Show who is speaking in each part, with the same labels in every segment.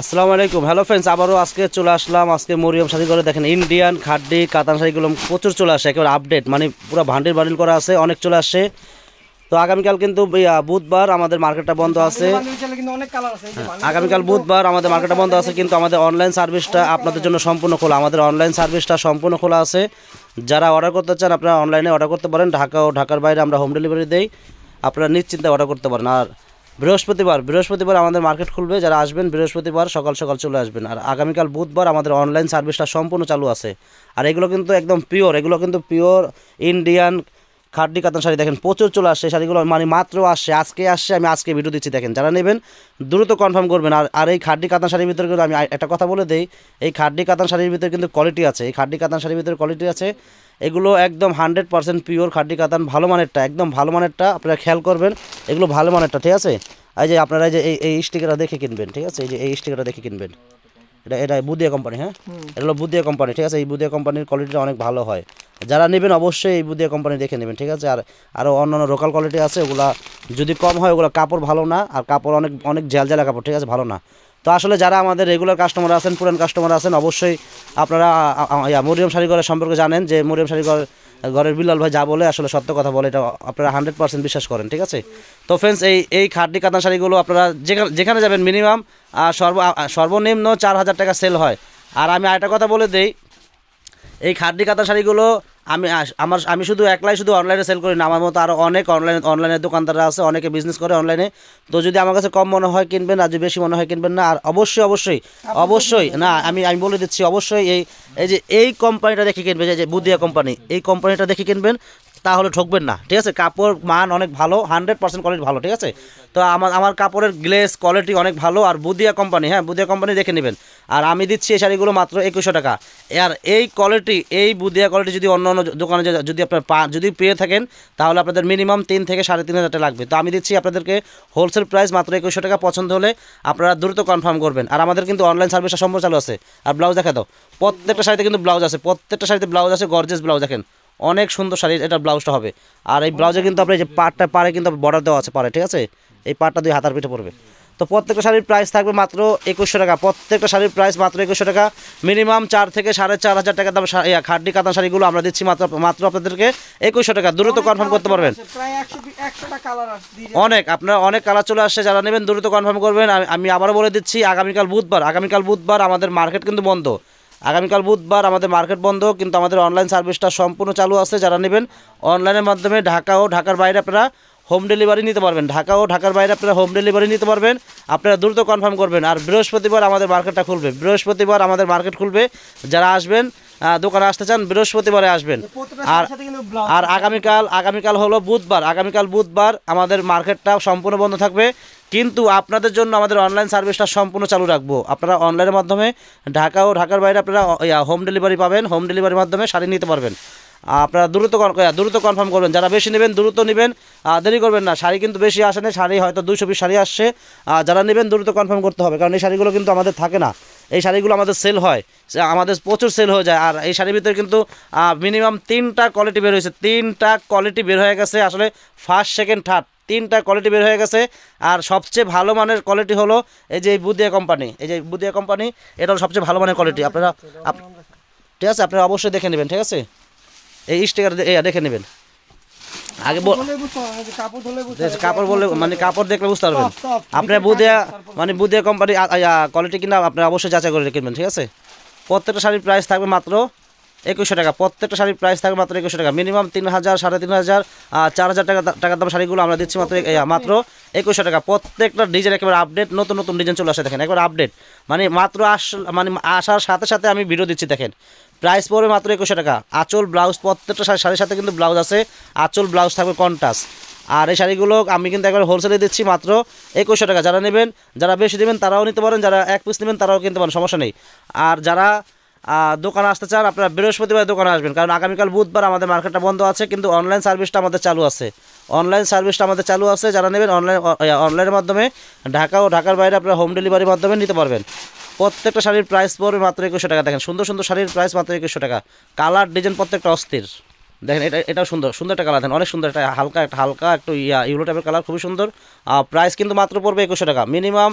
Speaker 1: আসসালামু আলাইকুম। Hello friends, আবারও আজকে চলে আসলাম। আজকে মরিয়ম শাড়ি করে দেখেন, ইন্ডিয়ান খাড্ডি কাতান শাড়িগুলো প্রচুর চলে আসে, একেবারে আপডেট, মানে পুরো ভান্ডিল বান্ডিল করা আছে, অনেক চলে আসছে। তো আগামীকাল কিন্তু বুধবার আমাদের মার্কেটটা বন্ধ আছে। আগামীকাল বুধবার আমাদের মার্কেটটা বন্ধ আছে, কিন্তু আমাদের অনলাইন সার্ভিসটা আপনাদের জন্য সম্পূর্ণ খোলা। আমাদের অনলাইন সার্ভিসটা সম্পূর্ণ খোলা আছে। যারা অর্ডার করতে চান আপনারা অনলাইনে অর্ডার করতে পারেন। ঢাকা ও ঢাকার বাইরে আমরা হোম ডেলিভারি দেই, আপনারা নিশ্চিন্তে অর্ডার করতে পারেন। আর বৃহস্পতিবার আমাদের মার্কেট খুলবে, যারা আসবেন বৃহস্পতিবার সকাল সকাল চলে আসবেন। আর আগামীকাল বুধবার আমাদের অনলাইন সার্ভিসটা সম্পূর্ণ চালু আছে। আর এগুলো কিন্তু একদম পিওর, এগুলো কিন্তু পিওর ইন্ডিয়ান খাড্ডি কাতান শাড়ি। দেখেন প্রচুর চলে আসছে শাড়িগুলো, মানে মাত্র আসছে, আজকে আসছে। আমি আজকে ভিডিও দিচ্ছি, দেখেন যারা নেবেন দ্রুত কনফার্ম করবেন। আর এই খাড্ডি কাতান শাড়ির ভিতরে কিন্তু আমি একটা কথা বলে দেই, এই খাড্ডি কাতান শাড়ির ভিতরে কিন্তু কোয়ালিটি আছে। এই খাড্ডি কাতান শাড়ির ভিতরে কোয়ালিটি আছে। এগুলো একদম 100% পিওর খাড্ডি কাতান, ভালো মানেরটা, একদম ভালো মানেরটা। আপনারা খেয়াল করবেন, এগুলো ভালো মানেরটা, ঠিক আছে। এই যে আপনারা যে এই স্টিকারটা দেখে কিনবেন, ঠিক আছে। এই যে এই স্টিকারটা দেখে কিনবেন, এটা বুদিয়া কোম্পানি, হ্যাঁ এটা হলো বুদিয়া কোম্পানি, ঠিক আছে। এই বুদিয়া কোম্পানির কোয়ালিটিটা অনেক ভালো হয়। যারা নেবেন অবশ্যই এই বুদিয়া কোম্পানি দেখে নেবেন, ঠিক আছে। আর আরও অন্যান্য লোকাল কোয়ালিটি আছে, ওগুলা যদি কম হয় ওগুলো কাপড় ভালো না, আর কাপড় অনেক অনেক ঝালঝালা কাপড়, ঠিক আছে, ভালো না। তো আসলে যারা আমাদের রেগুলার কাস্টমার আছেন, পুরান কাস্টমার আছেন, অবশ্যই আপনারা মরিয়ম শাড়িঘরের সম্পর্কে জানেন, যে মরিয়ম শাড়িঘরের বিলাল ভাই যা বলে আসলে সত্য কথা বলে, এটা আপনারা 100% বিশ্বাস করেন, ঠিক আছে। তো ফ্রেন্ডস, এই খাড্ডি কাতান শাড়িগুলো আপনারা যেখানে যাবেন মিনিমাম সর্বনিম্ন 4000 টাকা সেল হয়। আর আমি আরেকটা কথা বলে দেই, এই খাড্ডি কাতান শাড়িগুলো আমি শুধু অনলাইনে সেল করি না, আমার মতো আরও অনেক অনলাইনে দোকানদাররা আছে, অনেকে বিজনেস করে অনলাইনে। তো যদি আমার কাছে কম মনে হয় কিনবেন, আর যদি বেশি মনে হয় কিনবেন না। আর অবশ্যই না, আমি বলে দিচ্ছি, অবশ্যই এই কোম্পানিটা দেখে কিনবেন, যে বুদিয়া কোম্পানি, এই কোম্পানিটা দেখে কিনবেন, তাহলে ঠকবেন না, ঠিক আছে। কাপড় মান অনেক ভালো, 100% কোয়ালিটি ভালো, ঠিক আছে। তো আমার কাপড়ের গ্লেস কোয়ালিটি অনেক ভালো। আর বুদিয়া কোম্পানি, হ্যাঁ বুদিয়া কোম্পানি দেখে নেবেন। আর আমি দিচ্ছি এই শাড়িগুলো মাত্র 2100 টাকা। আর এই কোয়ালিটি, এই বুদিয়া কোয়ালিটি যদি অন্য দোকানে যদি আপনার যদি পেয়ে থাকেন, তাহলে আপনাদের মিনিমাম 3 থেকে 3500 টাকা লাগবে। তো আমি দিচ্ছি আপনাদেরকে হোলসেল প্রাইস মাত্র 2100 টাকা। পছন্দ হলে আপনারা দ্রুত কনফার্ম করবেন। আর আমাদের কিন্তু অনলাইন সার্ভিসটা সম্পূর্ণ চালু আছে। আর ব্লাউজ দেখা দাও, প্রত্যেকটা শাড়িতে কিন্তু ব্লাউজ আছে, প্রত্যেকটা শাড়িতে ব্লাউজ আছে, গর্জিয়াস ব্লাউজ। দেখেন অনেক সুন্দর শাড়ি, এটা ব্লাউজটা হবে। আর এই ব্লাউজে কিন্তু আপনার যে পাড়ে কিন্তু বর্ডার দেওয়া আছে, পাড়ে, ঠিক আছে। এই পাড়টা 2 হাতার পিঠে পড়বে। তো প্রত্যেকটা শাড়ির প্রাইস থাকবে মাত্র 2100 টাকা। প্রত্যেকটা শাড়ির প্রাইস মাত্র 2100 টাকা। মিনিমাম 4 থেকে 4500 টাকার দাম খাড্ডি কাতান শাড়িগুলো আমরা দিচ্ছি মাত্র আপনাদেরকে 2100 টাকা। দ্রুত কনফার্ম করতে পারবেন। আপনারা অনেক কালার চলে আসছে, যারা নেবেন দ্রুত কনফার্ম করবেন। আমি আবারও বলে দিচ্ছি, আগামীকাল বুধবার আমাদের মার্কেট কিন্তু বন্ধ। আগামীকাল বুধবার আমাদের মার্কেট বন্ধ, কিন্তু আমাদের অনলাইন সার্ভিসটা সম্পূর্ণ চালু আছে। যারা নেবেন অনলাইনের মাধ্যমে ঢাকা ও ঢাকার বাইরে আপনারা হোম ডেলিভারি নিতে পারবেন। ঢাকা ও ঢাকার বাইরে আপনারা হোম ডেলিভারি নিতে পারবেন। আপনারা দ্রুত কনফার্ম করবেন। আর বৃহস্পতিবার আমাদের মার্কেটটা খুলবে, যারা আসবেন দোকানে আসতে চান বৃহস্পতিবারে আসবেন। আর আগামীকাল হলো বুধবার। বুধবার আমাদের মার্কেটটা সম্পূর্ণ বন্ধ থাকবে, কিন্তু আপনাদের জন্য আমাদের অনলাইন সার্ভিসটা সম্পূর্ণ চালু রাখবো। আপনারা অনলাইনের মাধ্যমে ঢাকা ও ঢাকার বাইরে আপনারা হোম ডেলিভারি পাবেন। হোম ডেলিভারির মাধ্যমে শাড়ি নিতে পারবেন। আপনারা দ্রুত কনফার্ম করবেন। যারা বেশি নেবেন দ্রুত নেবেন, দেরি করবেন না। শাড়ি কিন্তু বেশি আসে না, শাড়ি হয়তো 200 পিস শাড়ি আসছে। যারা নেবেন দ্রুত কনফার্ম করতে হবে, কারণ এই শাড়িগুলো কিন্তু আমাদের থাকে না। এই শাড়িগুলো আমাদের সেল হয়, আমাদের প্রচুর সেল হয়ে যায়। আর এই শাড়ির ভিতরে কিন্তু মিনিমাম 3টা কোয়ালিটি বের হয়েছে, 3টা কোয়ালিটি বের হয়ে গেছে। আসলে ফার্স্ট, সেকেন্ড, থার্ড 3টা কোয়ালিটি বের হয়ে গেছে। আর সবচেয়ে ভালো মানের কোয়ালিটি হলো এই যে বুদিয়া কোম্পানি, এটা হলো সবচেয়ে ভালো মানের কোয়ালিটি। আপনারা ঠিক আছে, আপনারা অবশ্যই দেখে নেবেন, ঠিক আছে। এই স্টিকার দেখে নেবেন। আগে কাপড় বললে, মানে কাপড় দেখলে বুঝতে পারবেন। আপনার বুদিয়া কোম্পানি কোয়ালিটি কিনা আপনারা অবশ্যই যাচাই করে কিনবেন, ঠিক আছে। প্রত্যেকটা শাড়ির প্রাইস থাকবে মাত্র 2100 টাকা। প্রত্যেকটা শাড়ির প্রাইস থাকবে মাত্র 2100 টাকা। মিনিমাম 3000, 3500, 4000 টাকার দাম শাড়িগুলো আমরা দিচ্ছি মাত্র 2100 টাকা। প্রত্যেকটা ডিজাইন একেবারে আপডেট, নতুন ডিজাইন চলে আসে, দেখেন একবার আপডেট। মানে মাত্র আসার সাথে সাথে আমি ভিডিও দিচ্ছি, দেখেন প্রাইস পড়বে মাত্র 2100 টাকা। আঁচল ব্লাউজ, প্রত্যেকটা শাড়ির সাথে কিন্তু ব্লাউজ আছে, আঁচল ব্লাউজ থাকবে কন্ট্রাস্ট। আর এই শাড়িগুলো আমি কিন্তু একবার হোলসেলে দিচ্ছি মাত্র 2100 টাকা। যারা নেবেন, যারা বেশি নেবেন তারাও নিতে পারেন, যারা 1 পিস নেবেন তারাও কিনতে পারেন, সমস্যা নেই। আর যারা দোকানে আসতে চান আপনারা বৃহস্পতিবার দোকানে আসবেন, কারণ আগামীকাল বুধবার আমাদের মার্কেটটা বন্ধ আছে, কিন্তু অনলাইন সার্ভিসটা আমাদের চালু আছে। যারা নেবেন অনলাইনের মাধ্যমে ঢাকা ও ঢাকার বাইরে আপনারা হোম ডেলিভারির মাধ্যমে নিতে পারবেন। প্রত্যেকটা শাড়ির প্রাইস পড়বে মাত্র 2100 টাকা। দেখেন সুন্দর শাড়ির প্রাইস মাত্র 2100 টাকা। কালার ডিজাইন প্রত্যেকটা অস্থির। দেখেন এটাও সুন্দর সুন্দর একটা কালার, দেখেন অনেক সুন্দর, একটা হালকা একটু ইউলো টাইপের কালার, খুবই সুন্দর। প্রাইস কিন্তু মাত্র পড়বে 2100 টাকা, মিনিমাম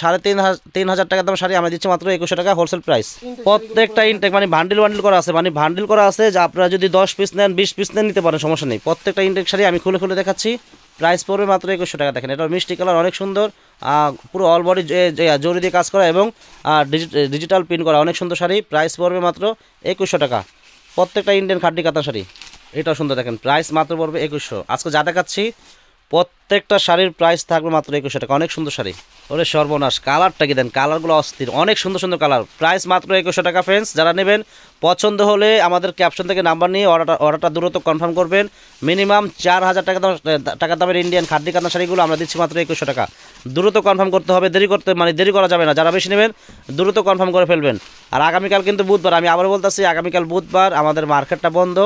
Speaker 1: 3,500 টাকার দাম শাড়ি আমরা দিচ্ছি মাত্র 2100 টাকা হোলসেল প্রাইস। প্রত্যেকটা ইনটেক মানে বান্ডিল করা আছে, মানে বান্ডিল করা আছে, যে আপনারা যদি 10 পিস নেন 20 পিস নেন নিতে পারেন, সমস্যা নেই। প্রত্যেকটা ইনটেক শাড়ি আমি খুলে দেখাচ্ছি, প্রাইস পড়বে মাত্র 2100 টাকা। দেখেন এটা মিষ্টি কালার, অনেক সুন্দর, পুরো অল বডি জরি দিয়ে কাজ করা এবং ডিজিটাল প্রিন্ট করা, অনেক সুন্দর শাড়ি। প্রাইস পড়বে মাত্র 2100 টাকা, প্রত্যেকটা ইন্ডিয়ান খাড্ডি কাতান শাড়ি। এটাও সুন্দর, দেখেন প্রাইস মাত্র পড়বে 2100। আজকে যা দেখাচ্ছি প্রত্যেকটা শাড়ির প্রাইস থাকবে মাত্র 2100 টাকা, অনেক সুন্দর শাড়ি। ওরে সর্বনাশ, কালারটা কি দেন, কালারগুলো অস্থির, অনেক সুন্দর সুন্দর কালার। প্রাইস মাত্র 2100 টাকা ফ্রেন্ডস। যারা নেবেন পছন্দ হলে আমাদের ক্যাপশন থেকে নাম্বার নিয়ে অর্ডারটা দ্রুত কনফার্ম করবেন। মিনিমাম 4000 টাকা দামের ইন্ডিয়ান খাড্ডি কাতান শাড়িগুলো আমরা দিচ্ছি মাত্র 2100 টাকা। দ্রুত কনফার্ম করতে হবে, দেরি করা যাবে না। যারা বেশি নেবেন দ্রুত কনফার্ম করে ফেলবেন। আর আগামীকাল কিন্তু বুধবার, আমি আবার বলতেছি আগামীকাল বুধবার আমাদের মার্কেটটা বন্ধ,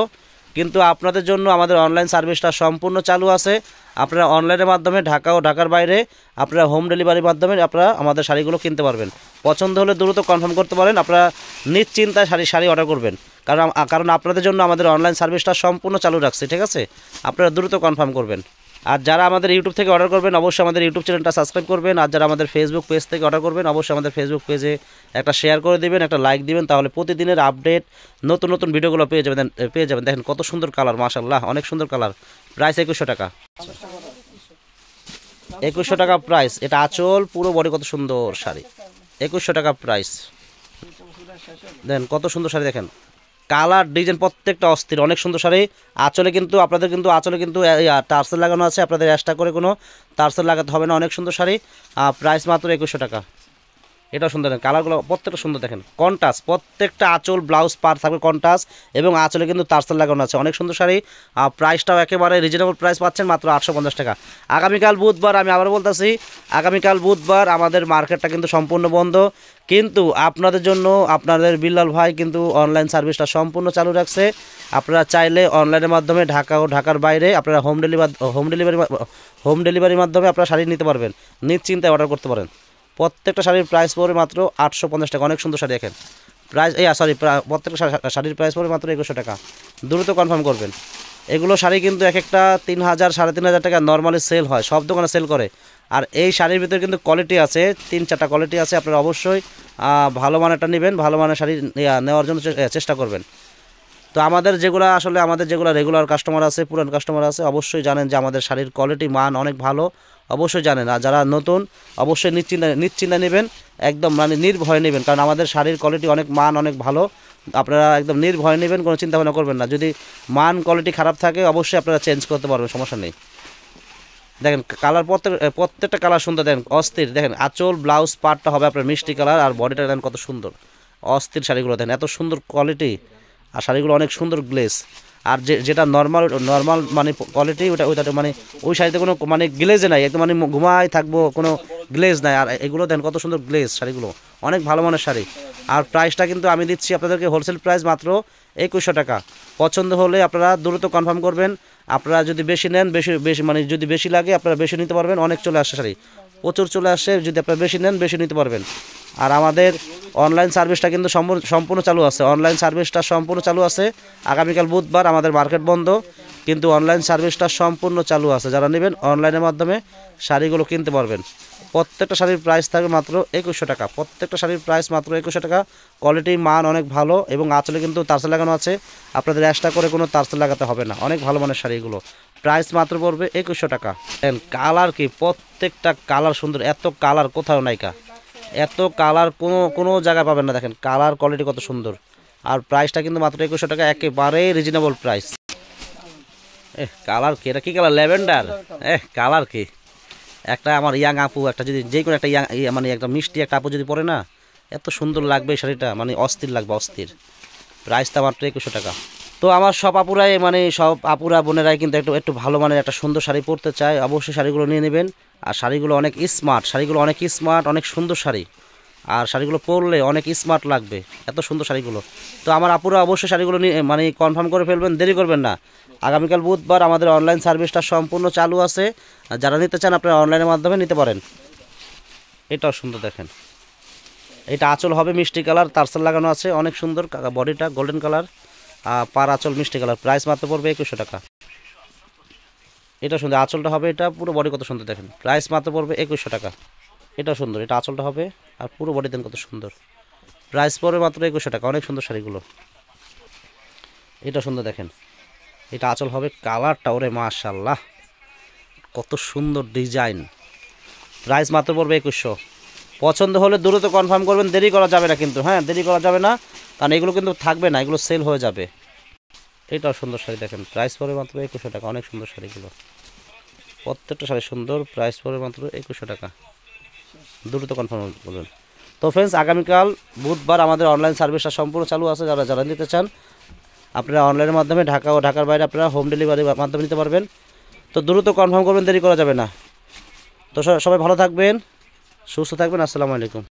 Speaker 1: কিন্তু আপনাদের জন্য আমাদের অনলাইন সার্ভিসটা সম্পূর্ণ চালু আছে। আপনারা অনলাইনের মাধ্যমে ঢাকা ও ঢাকার বাইরে আপনারা হোম ডেলিভারির মাধ্যমে আপনারা আমাদের শাড়িগুলো কিনতে পারবেন। পছন্দ হলে দ্রুত কনফার্ম করতে পারেন, আপনারা নিশ্চিন্তায় শাড়ি অর্ডার করবেন, কারণ আপনাদের জন্য আমাদের অনলাইন সার্ভিসটা সম্পূর্ণ চালু রাখছি, ঠিক আছে? আপনারা দ্রুত কনফার্ম করবেন। আর যারা আমাদের ইউটিউব থেকে অর্ডার করবেন অবশ্যই আমাদের ইউটিউব চ্যানেলটা সাবস্ক্রাইব করবেন। আর যারা আমাদের ফেসবুক পেজ থেকে অর্ডার করবেন অবশ্যই আমাদের ফেসবুক পেজে একটা শেয়ার করে দিবেন, একটা লাইক দিবেন, তাহলে প্রতিদিনের আপডেট নতুন ভিডিওগুলো পেয়ে যাবেন। দেখেন কত সুন্দর কালার, মাশাআল্লাহ অনেক সুন্দর কালার। প্রাইস 2100 টাকা, 2100 টাকা প্রাইস। এটা আঁচল, পুরো বডি, কত সুন্দর শাড়ি, 2100 টাকা প্রাইস। দেখেন কত সুন্দর শাড়ি, দেখেন কালার ডিজাইন প্রত্যেকটা অস্থির, অনেক সুন্দর শাড়ি। আঁচলে কিন্তু আপনাদের আঁচলে কিন্তু টার্সেল লাগানো আছে, আপনাদের এক্সট্রা করে কোনো টার্সেল লাগাতে হবে না, অনেক সুন্দর শাড়ি। প্রাইস মাত্র 2100 টাকা। এটাও সুন্দর, দেখেন কালারগুলো প্রত্যেকটা সুন্দর, দেখেন কন্ট্রাস্ট, প্রত্যেকটা আঁচল ব্লাউজ পার থাকবে কন্ট্রাস্ট এবং আঁচলে কিন্তু টার্সেল লাগানো আছে, অনেক সুন্দর শাড়ি। প্রাইসটাও একেবারে রিজনেবল প্রাইস পাচ্ছেন মাত্র 850 টাকা। আগামীকাল বুধবার, আমি আবার বলতেছি আগামীকাল বুধবার আমাদের মার্কেটটা কিন্তু সম্পূর্ণ বন্ধ, কিন্তু আপনাদের জন্য আপনাদের বিল্লাল ভাই কিন্তু অনলাইন সার্ভিসটা সম্পূর্ণ চালু রাখছে। আপনারা চাইলে অনলাইনের মাধ্যমে ঢাকা ও ঢাকার বাইরে আপনারা হোম ডেলিভারির মাধ্যমে আপনারা শাড়ি নিতে পারবেন, নিশ্চিন্তায় অর্ডার করতে পারেন। প্রত্যেকটা শাড়ির প্রাইস পড়বে মাত্র 850 টাকা, অনেক সুন্দর শাড়ি। দেখেন প্রাইস প্রত্যেকটা শাড়ির প্রাইস পড়বে মাত্র 2100 টাকা। দ্রুত কনফার্ম করবেন। এগুলো শাড়ি কিন্তু এক একটা 3000 3500 টাকা নর্মালি সেল হয়, সব দোকানে সেল করে। আর এই শাড়ির ভিতরে কিন্তু কোয়ালিটি আছে, 3-4টা কোয়ালিটি আছে। আপনারা অবশ্যই ভালো মানেরটা নেবেন, ভালো মানের শাড়ি নেওয়ার জন্য চেষ্টা করবেন। তো আমাদের যেগুলো রেগুলার কাস্টমার আছে, পুরান কাস্টমার আছে, অবশ্যই জানেন যে আমাদের শাড়ির কোয়ালিটি মান অনেক ভালো, অবশ্যই জানেন। আর যারা নতুন অবশ্যই নিশ্চিন্তা নেবেন, একদম মানে নির্ভয় নেবেন, কারণ আমাদের শাড়ির কোয়ালিটি অনেক ভালো। আপনারা একদম নির্ভয় নেবেন, কোনো চিন্তা ভাবনা করবেন না। যদি মান কোয়ালিটি খারাপ থাকে অবশ্যই আপনারা চেঞ্জ করতে পারবেন, সমস্যা নেই। দেখেন কালার প্রত্যেকটা কালার সুন্দর, দেখেন অস্থির। দেখেন আঁচল ব্লাউজ পার্টটা হবে আপনার মিষ্টি কালার, আর বডিটা দেখেন কত সুন্দর, অস্থির শাড়িগুলো দেখেন, এত সুন্দর কোয়ালিটি। আর শাড়িগুলো অনেক সুন্দর গ্লেজ। আর যেটা নর্মাল মানে কোয়ালিটি, ওইটা মানে ওই শাড়িতে কোনো মানে গ্লেজে নাই, একদম মানে ঘুমায় থাকবো, কোনো গ্লেজ নাই। আর এগুলো দেন কত সুন্দর গ্লেজ, শাড়িগুলো অনেক ভালো মানের শাড়ি। আর প্রাইসটা কিন্তু আমি দিচ্ছি আপনাদেরকে হোলসেল প্রাইস মাত্র 2100 টাকা। পছন্দ হলে আপনারা দ্রুত কনফার্ম করবেন। আপনারা যদি বেশি নেন, বেশি মানে যদি বেশি লাগে আপনারা বেশি নিতে পারবেন, অনেক চলে আসে শাড়ি, প্রচুর চলে আসে। যদি আপনারা বেশি নেন বেশি নিতে পারবেন। আর আমাদের অনলাইন সার্ভিসটা কিন্তু সম্পূর্ণ চালু আছে, অনলাইন সার্ভিসটা সম্পূর্ণ চালু আছে। আগামীকাল বুধবার আমাদের মার্কেট বন্ধ, কিন্তু অনলাইন সার্ভিসটা সম্পূর্ণ চালু আছে। যারা নেবেন অনলাইনের মাধ্যমে শাড়িগুলো কিনতে পারবেন। প্রত্যেকটা শাড়ির প্রাইস থাকবে মাত্র 2100 টাকা, প্রত্যেকটা শাড়ির প্রাইস মাত্র 2100 টাকা। কোয়ালিটি মান অনেক ভালো এবং আঁচলে কিন্তু টার্সেল লাগানো আছে, আপনাদের এক্সট্রা করে কোনো টার্সেল লাগাতে হবে না, অনেক ভালো মানের শাড়িগুলো। প্রাইস মাত্র পড়বে 2100 টাকা। কালার কি, প্রত্যেকটা কালার সুন্দর, এত কালার কোথাও নাইকা, এত কালার কোনো জায়গায় পাবেন না। দেখেন কালার কোয়ালিটি কত সুন্দর। আর প্রাইসটা কিন্তু মাত্র 2100 টাকা, একেবারেই রিজনেবল প্রাইস। কালার কি, এটা কি কালার, ল্যাভেন্ডার। কালার কি, একটা আমার ইয়াং আপু, একটা যদি যে কোনো একটা মানে একটা মিষ্টি একটা আপু যদি পরে না, এত সুন্দর লাগবে এই শাড়িটা, মানে অস্থির লাগবে, অস্থির। প্রাইসটা মাত্র 2100 টাকা। তো আমার সব আপুরা বোনেরাই কিন্তু একটু ভালো মানের একটা সুন্দর শাড়ি পরতে চায়, অবশ্যই শাড়িগুলো নিয়ে নেবেন। আর শাড়িগুলো অনেক স্মার্ট, অনেক সুন্দর শাড়ি। আর শাড়িগুলো পরলে অনেক স্মার্ট লাগবে, এত সুন্দর শাড়িগুলো। তো আমার আপুরা অবশ্যই শাড়িগুলো নিয়ে মানে কনফার্ম করে ফেলবেন, দেরি করবেন না। আগামীকাল বুধবার আমাদের অনলাইন সার্ভিসটা সম্পূর্ণ চালু আছে। যারা নিতে চান আপনারা অনলাইনের মাধ্যমে নিতে পারেন। এটাও সুন্দর, দেখেন এটা আঁচল হবে মিষ্টি কালার, টার্সেল লাগানো আছে, অনেক সুন্দর। বডিটা গোল্ডেন কালার, পার আঁচল মিষ্টি কালার, প্রাইস মাত্র পড়বে 2100 টাকা। এটা সুন্দর, আঁচলটা হবে এটা, পুরো বডি কত সুন্দর দেখেন, প্রাইস মাত্র পড়বে 2100 টাকা। এটা সুন্দর, এটা আঁচলটা হবে আর পুরো বডি দেন কত সুন্দর, প্রাইস পড়বে মাত্র 2100 টাকা। অনেক সুন্দর শাড়িগুলো। এটা সুন্দর দেখেন, এটা আঁচল হবে, কালারটা ওরে মাশাআল্লাহ কত সুন্দর ডিজাইন, প্রাইস মাত্র পড়বে 2100। পছন্দ হলে দ্রুত কনফার্ম করবেন, দেরি করা যাবে না কিন্তু, হ্যাঁ দেরি করা যাবে না, কারণ এগুলো কিন্তু থাকবে না, এগুলো সেল হয়ে যাবে। এটাও সুন্দর শাড়ি দেখেন, প্রাইস পড়বে মাত্র 2100 টাকা। অনেক সুন্দর শাড়িগুলো, প্রত্যেকটা শাড়ি সুন্দর, প্রাইস পড়বে মাত্র 2100 টাকা। দ্রুত কনফার্ম করবেন। তো ফ্রেন্ডস, আগামীকাল বুধবার আমাদের অনলাইন সার্ভিসটা সম্পূর্ণ চালু আছে। যারা যারা নিতে চান আপনারা অনলাইনের মাধ্যমে ঢাকা ও ঢাকার বাইরে আপনারা হোম ডেলিভারির মাধ্যমে নিতে পারবেন। তো দ্রুত কনফার্ম করবেন, দেরি করা যাবে না। তো সবাই ভালো থাকবেন, সুস্থ থাকবেন। আসসালামু আলাইকুম।